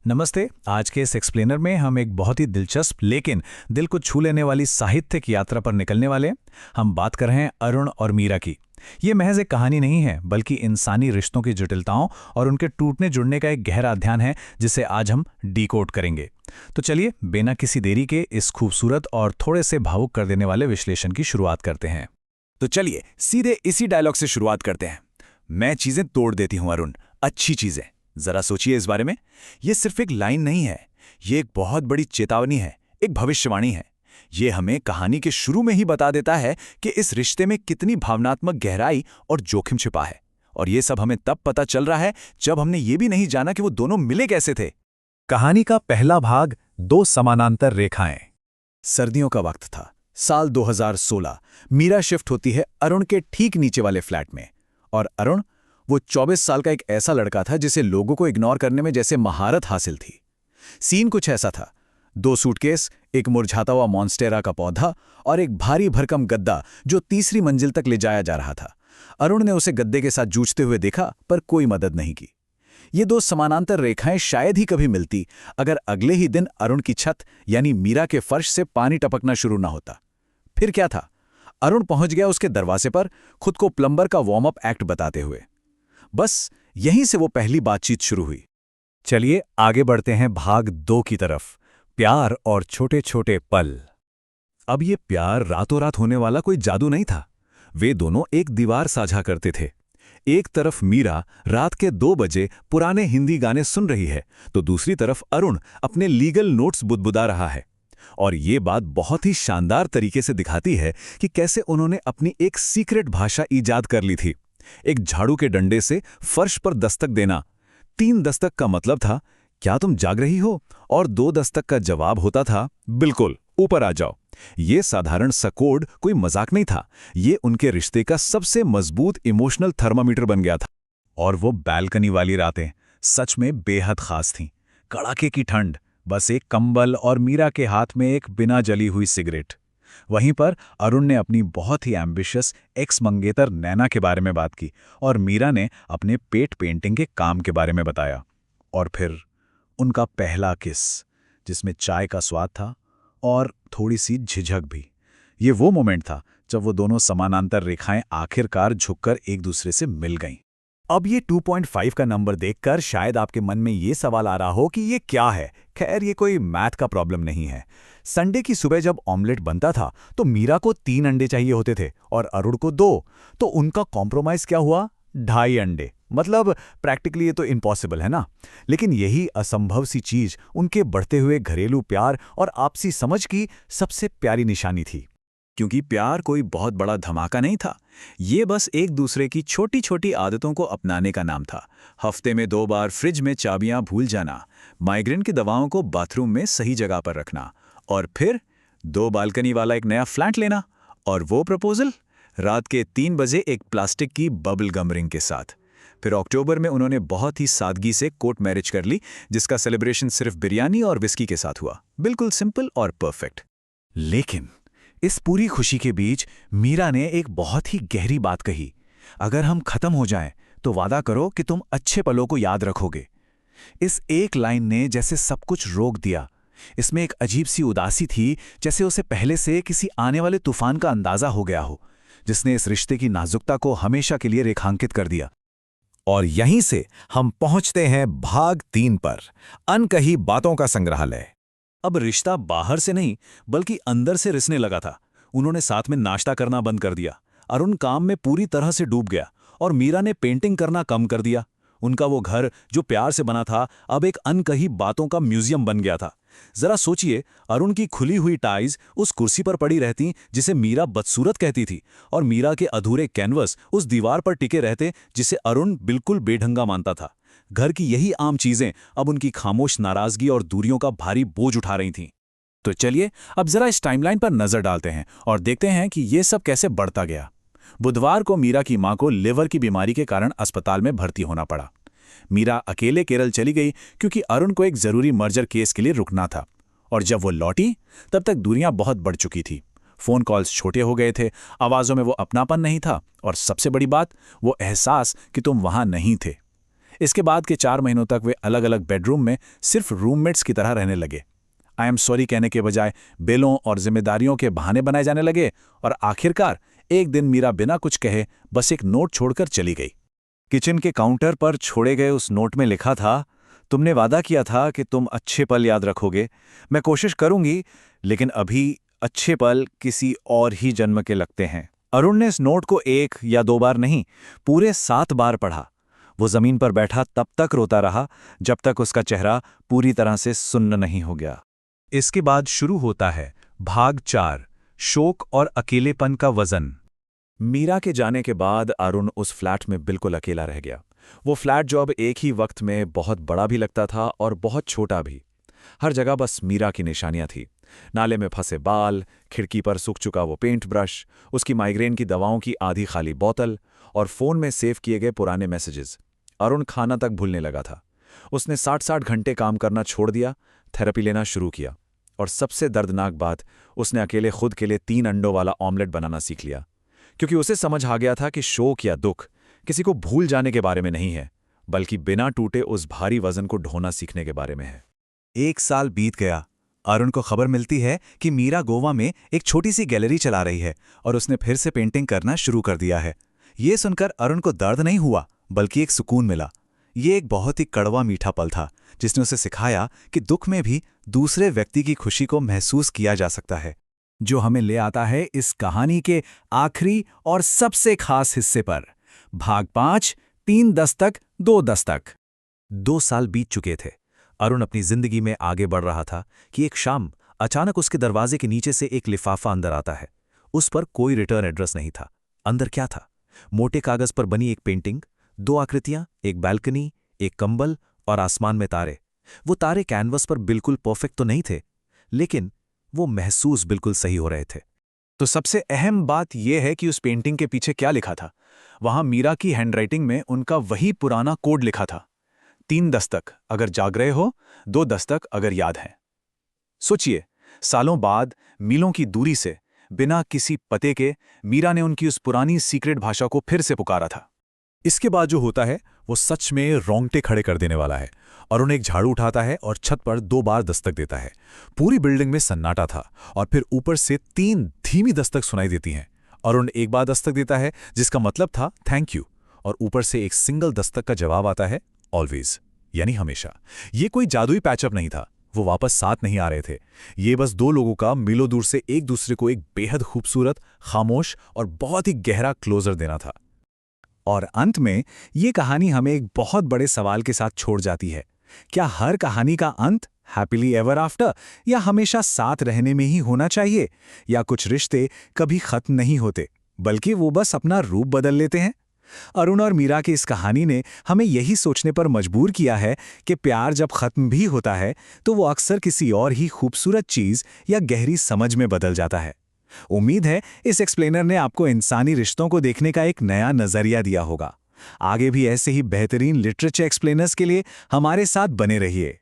नमस्ते। आज के इस एक्सप्लेनर में हम एक बहुत ही दिलचस्प लेकिन दिल को छू लेने वाली साहित्यिक यात्रा पर निकलने वाले हैं। हम बात कर रहे हैं अरुण और मीरा की। ये महज एक कहानी नहीं है, बल्कि इंसानी रिश्तों की जटिलताओं और उनके टूटने जुड़ने का एक गहरा अध्ययन है, जिसे आज हम डिकोड करेंगे। तो चलिए, बिना किसी देरी के इस खूबसूरत और थोड़े से भावुक कर देने वाले विश्लेषण की शुरुआत करते हैं। तो चलिए सीधे इसी डायलॉग से शुरुआत करते हैं। मैं चीजें तोड़ देती हूं अरुण, अच्छी चीजें। जरा सोचिए इस बारे में। ये सिर्फ एक लाइन नहीं है, ये एक बहुत बड़ी चेतावनी है, एक भविष्यवाणी है। ये हमें कहानी के शुरू में ही बता देता है कि इस रिश्ते में कितनी भावनात्मक गहराई और जोखिम छिपा है। और ये सब हमें तब पता चल रहा है जब हमने ये भी नहीं जाना कि वो दोनों मिले कैसे थे। कहानी का पहला भाग, दो समानांतर रेखाएं। सर्दियों का वक्त था, साल 2016। मीरा शिफ्ट होती है अरुण के ठीक नीचे वाले फ्लैट में। और अरुण, वो 24 साल का एक ऐसा लड़का था जिसे लोगों को इग्नोर करने में जैसे महारत हासिल थी। सीन कुछ ऐसा था। 2 सूटकेस, एक मुरझाता हुआ मॉन्स्टेरा का पौधा और एक भारी भरकम गद्दा जो तीसरी मंजिल तक ले जाया जा रहा था। अरुण ने उसे गद्दे के साथ जूझते हुए देखा, पर कोई मदद नहीं की। ये 2 समानांतर रेखाएं शायद ही कभी मिलती अगर अगले ही दिन अरुण की छत यानी मीरा के फर्श से पानी टपकना शुरू ना होता। फिर क्या था? अरुण पहुंच गया उसके दरवाजे पर, खुद को प्लम्बर का वार्म अप एक्ट बताते हुए। बस यहीं से वो पहली बातचीत शुरू हुई। चलिए आगे बढ़ते हैं भाग 2 की तरफ, प्यार और छोटे छोटे पल। अब ये प्यार रातों रात होने वाला कोई जादू नहीं था। वे दोनों एक दीवार साझा करते थे। एक तरफ मीरा रात के 2 बजे पुराने हिंदी गाने सुन रही है, तो दूसरी तरफ अरुण अपने लीगल नोट्स बुदबुदा रहा है। और ये बात बहुत ही शानदार तरीके से दिखाती है कि कैसे उन्होंने अपनी एक सीक्रेट भाषा ईजाद कर ली थी। एक झाड़ू के डंडे से फर्श पर दस्तक देना। 3 दस्तक का मतलब था, क्या तुम जाग रही हो? और 2 दस्तक का जवाब होता था, बिल्कुल, ऊपर आ जाओ। ये साधारण सा कोड कोई मजाक नहीं था। ये उनके रिश्ते का सबसे मजबूत इमोशनल थर्मामीटर बन गया था। और वो बैल्कनी वाली रातें सच में बेहद खास थीं। कड़ाके की ठंड, बस एक कंबल और मीरा के हाथ में एक बिना जली हुई सिगरेट। वहीं पर अरुण ने अपनी बहुत ही एम्बिशियस एक्स मंगेतर नैना के बारे में बात की और मीरा ने अपने पेट पेंटिंग के काम के बारे में बताया। और फिर उनका पहला किस, जिसमें चाय का स्वाद था और थोड़ी सी झिझक भी। ये वो मोमेंट था जब वो दोनों समानांतर रेखाएं आखिरकार झुककर एक दूसरे से मिल गईं। अब ये 2.5 का नंबर देखकर शायद आपके मन में ये सवाल आ रहा हो कि ये क्या है। खैर, ये कोई मैथ का प्रॉब्लम नहीं है। संडे की सुबह जब ऑमलेट बनता था तो मीरा को 3 अंडे चाहिए होते थे और अरुण को 2, तो उनका कॉम्प्रोमाइज क्या हुआ? 2.5 अंडे। मतलब प्रैक्टिकली ये तो इम्पॉसिबल है ना। लेकिन यही असंभव सी चीज उनके बढ़ते हुए घरेलू प्यार और आपसी समझ की सबसे प्यारी निशानी थी। क्योंकि प्यार कोई बहुत बड़ा धमाका नहीं था, ये बस एक दूसरे की छोटी छोटी आदतों को अपनाने का नाम था। हफ्ते में 2 बार फ्रिज में चाबियां भूल जाना, माइग्रेन की दवाओं को बाथरूम में सही जगह पर रखना, और फिर 2 बालकनी वाला एक नया फ्लैट लेना। और वो प्रपोजल रात के 3 बजे एक प्लास्टिक की बबल गम रिंग के साथ। फिर अक्टूबर में उन्होंने बहुत ही सादगी से कोर्ट मैरिज कर ली, जिसका सेलिब्रेशन सिर्फ बिरयानी और विस्की के साथ हुआ। बिल्कुल सिंपल और परफेक्ट। लेकिन इस पूरी खुशी के बीच मीरा ने एक बहुत ही गहरी बात कही। अगर हम खत्म हो जाएं तो वादा करो कि तुम अच्छे पलों को याद रखोगे। इस एक लाइन ने जैसे सब कुछ रोक दिया। इसमें एक अजीब सी उदासी थी, जैसे उसे पहले से किसी आने वाले तूफान का अंदाजा हो गया हो, जिसने इस रिश्ते की नाजुकता को हमेशा के लिए रेखांकित कर दिया। और यहीं से हम पहुंचते हैं भाग 3 पर, अनकही बातों का संग्रहालय। अब रिश्ता बाहर से नहीं बल्कि अंदर से रिसने लगा था। उन्होंने साथ में नाश्ता करना बंद कर दिया। अरुण काम में पूरी तरह से डूब गया और मीरा ने पेंटिंग करना कम कर दिया। उनका वो घर जो प्यार से बना था, अब एक अनकही बातों का म्यूजियम बन गया था। जरा सोचिए, अरुण की खुली हुई टाइज उस कुर्सी पर पड़ी रहती जिसे मीरा बदसूरत कहती थी, और मीरा के अधूरे कैनवस उस दीवार पर टिके रहते जिसे अरुण बिल्कुल बेढंगा मानता था। घर की यही आम चीजें अब उनकी खामोश नाराजगी और दूरियों का भारी बोझ उठा रही थीं। तो चलिए अब जरा इस टाइमलाइन पर नजर डालते हैं और देखते हैं कि ये सब कैसे बढ़ता गया। बुधवार को मीरा की मां को लिवर की बीमारी के कारण अस्पताल में भर्ती होना पड़ा। मीरा अकेले केरल चली गई क्योंकि अरुण को एक जरूरी मर्जर केस के लिए रुकना था। और जब वो लौटी तब तक दूरियां बहुत बढ़ चुकी थी। फोन कॉल्स छोटे हो गए थे, आवाजों में वो अपनापन नहीं था, और सबसे बड़ी बात, वो एहसास कि तुम वहां नहीं थे। इसके बाद के 4 महीनों तक वे अलग अलग बेडरूम में सिर्फ रूममेट्स की तरह रहने लगे। आई एम सॉरी कहने के बजाय बिलों और जिम्मेदारियों के बहाने बनाए जाने लगे, और आखिरकार एक दिन मीरा बिना कुछ कहे बस एक नोट छोड़कर चली गई। किचन के काउंटर पर छोड़े गए उस नोट में लिखा था, तुमने वादा किया था कि तुम अच्छे पल याद रखोगे। मैं कोशिश करूंगी, लेकिन अभी अच्छे पल किसी और ही जन्म के लगते हैं। अरुण ने इस नोट को 1 या 2 बार नहीं, पूरे 7 बार पढ़ा। वो जमीन पर बैठा तब तक रोता रहा जब तक उसका चेहरा पूरी तरह से सुन्न नहीं हो गया। इसके बाद शुरू होता है भाग 4, शोक और अकेलेपन का वजन। मीरा के जाने के बाद अरुण उस फ्लैट में बिल्कुल अकेला रह गया। वो फ्लैट जो अब एक ही वक्त में बहुत बड़ा भी लगता था और बहुत छोटा भी। हर जगह बस मीरा की निशानियां थी। नाले में फंसे बाल, खिड़की पर सूख चुका वो पेंट ब्रश, उसकी माइग्रेन की दवाओं की आधी खाली बोतल और फोन में सेव किए गए पुराने मैसेजेस। अरुण खाना तक भूलने लगा था। उसने 60-60 घंटे काम करना छोड़ दिया, थेरेपी लेना शुरू किया, और सबसे दर्दनाक बात, उसने अकेले खुद के लिए 3 अंडों वाला ऑमलेट बनाना सीख लिया। क्योंकि उसे समझ आ गया था कि शोक या दुख किसी को भूल जाने के बारे में नहीं है, बल्कि बिना टूटे उस भारी वजन को ढोना सीखने के बारे में है। 1 साल बीत गया। अरुण को खबर मिलती है कि मीरा गोवा में एक छोटी सी गैलरी चला रही है और उसने फिर से पेंटिंग करना शुरू कर दिया है। ये सुनकर अरुण को दर्द नहीं हुआ, बल्कि एक सुकून मिला। ये एक बहुत ही कड़वा मीठा पल था जिसने उसे सिखाया कि दुख में भी दूसरे व्यक्ति की खुशी को महसूस किया जा सकता है। जो हमें ले आता है इस कहानी के आखिरी और सबसे खास हिस्से पर, भाग 5, 3 दस्तक 2 दस्तक। 2 साल बीत चुके थे। अरुण अपनी जिंदगी में आगे बढ़ रहा था कि एक शाम अचानक उसके दरवाजे के नीचे से एक लिफाफा अंदर आता है। उस पर कोई रिटर्न एड्रेस नहीं था। अंदर क्या था? मोटे कागज पर बनी एक पेंटिंग, 2 आकृतियां, एक बालकनी, एक कंबल और आसमान में तारे। वो तारे कैनवस पर बिल्कुल परफेक्ट तो नहीं थे, लेकिन वो महसूस बिल्कुल सही हो रहे थे। तो सबसे अहम बात यह है कि उस पेंटिंग के पीछे क्या लिखा था। वहां मीरा की हैंडराइटिंग में उनका वही पुराना कोड लिखा था, 3 दस्तक अगर जाग रहे हो, 2 दस्तक अगर याद हैं। सोचिए, सालों बाद मीलों की दूरी से, बिना किसी पते के, मीरा ने उनकी उस पुरानी सीक्रेट भाषा को फिर से पुकारा था। इसके बाद जो होता है वो सच में रोंगटे खड़े कर देने वाला है। अरुण एक झाड़ू उठाता है और छत पर 2 बार दस्तक देता है। पूरी बिल्डिंग में सन्नाटा था और फिर ऊपर से 3 धीमी दस्तक सुनाई देती हैं। अरुण एक बार दस्तक देता है जिसका मतलब था थैंक यू, और ऊपर से एक सिंगल दस्तक का जवाब आता है ऑलवेज, यानी हमेशा। ये कोई जादुई पैचअप नहीं था। वो वापस साथ नहीं आ रहे थे। ये बस 2 लोगों का मीलों दूर से एक दूसरे को एक बेहद खूबसूरत, खामोश और बहुत ही गहरा क्लोजर देना था। और अंत में ये कहानी हमें एक बहुत बड़े सवाल के साथ छोड़ जाती है। क्या हर कहानी का अंत हैप्पीली एवर आफ्टर या हमेशा साथ रहने में ही होना चाहिए? या कुछ रिश्ते कभी खत्म नहीं होते, बल्कि वो बस अपना रूप बदल लेते हैं? अरुण और मीरा की इस कहानी ने हमें यही सोचने पर मजबूर किया है कि प्यार जब खत्म भी होता है तो वो अक्सर किसी और ही खूबसूरत चीज या गहरी समझ में बदल जाता है। उम्मीद है इस एक्सप्लेनर ने आपको इंसानी रिश्तों को देखने का एक नया नजरिया दिया होगा। आगे भी ऐसे ही बेहतरीन लिटरेचर एक्सप्लेनर्स के लिए हमारे साथ बने रहिए।